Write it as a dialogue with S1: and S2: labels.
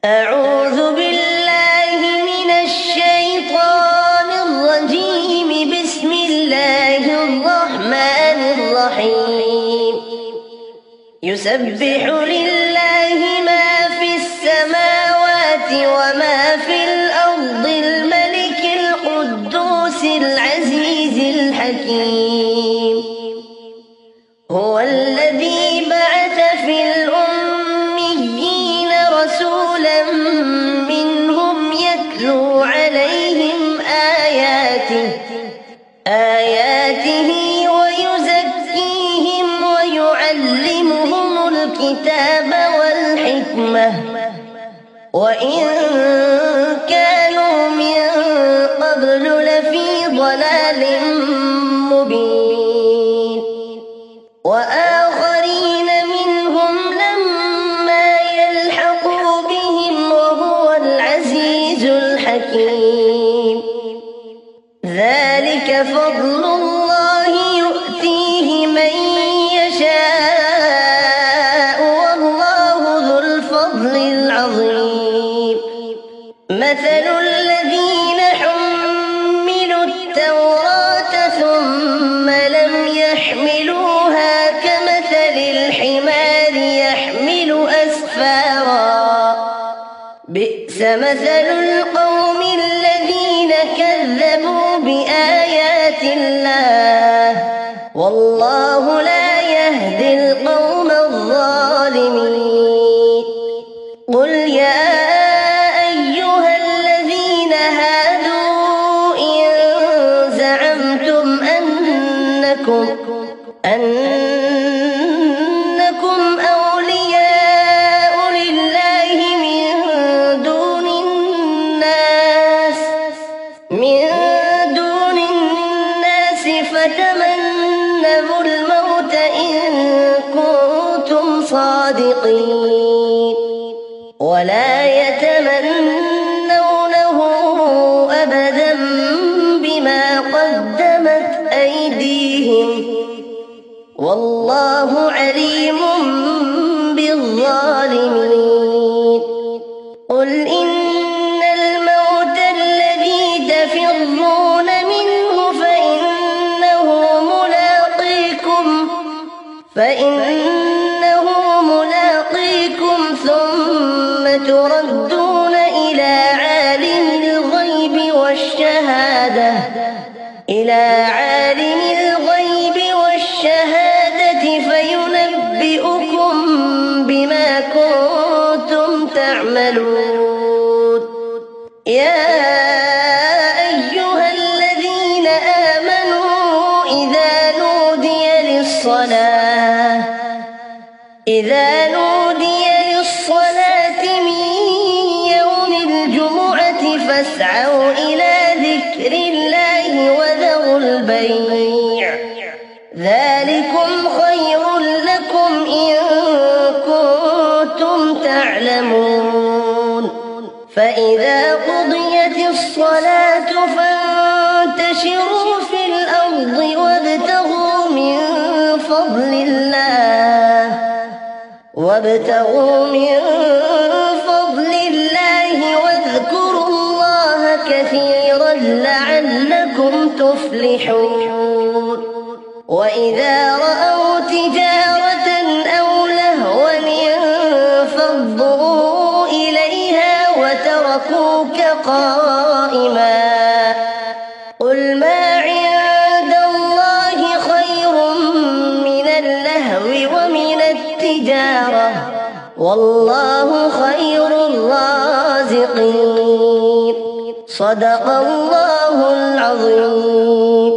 S1: أعوذ بالله من الشيطان الرجيم. بسم الله الرحمن الرحيم. يسبح لله ما في السماوات وما في الأرض، الملك القدوس العزيز الحكيم. هو الذي بعث في الأميين رسولا منهم يتلو عليهم آياته ويزكيهم ويعلمهم الكتاب والحكمة وإن كانوا من قبل لفي ضلال مبين. وآخرين منهم لما يلحقوا بهم وهو العزيز الحكيم. ذلك فضل الله يؤتيه من يشاء والله ذو الفضل العظيم. مثل الذين حملوا التوراة ثم لم يحملوها كمثل الحمار يحمل أسفارا، بئس مثل القوم الذين كذبوا بآيات الله، والله لا يهدي القوم الظالمين. قل يا أيها الذين هادوا إن زعمتم أنكم أولياء لله من دون الناس فتمنوا الموت إن كنتم صادقين، ولا يتمنونه أبدا بما قدمت أيديهم، والله عليم بالظالمين. قل إن الموت الذي تفرون منه فإنه ملاقيكم ثم تردون إلى عالم الغيب والشهادة فينبئكم بما كنتم تعملون. يا أيها الذين آمنوا إذا نودي للصلاة من يوم الجمعة فاسعوا إلى ذكر الله وذروا البيع، ذلكم خير لكم إن كنتم تعلمون. فإذا قضيت الصلاة فانتشروا في الأرض وابتغوا من فضل الله واذكروا الله كثيرا لعلكم تفلحون. وإذا رأوا تجارة أو لهوا انفضوا إليها وتركوك قائما. قل ما عند الله خير من اللهو ومن التجارة، والله خير الرازقين. صدق الله العظيم.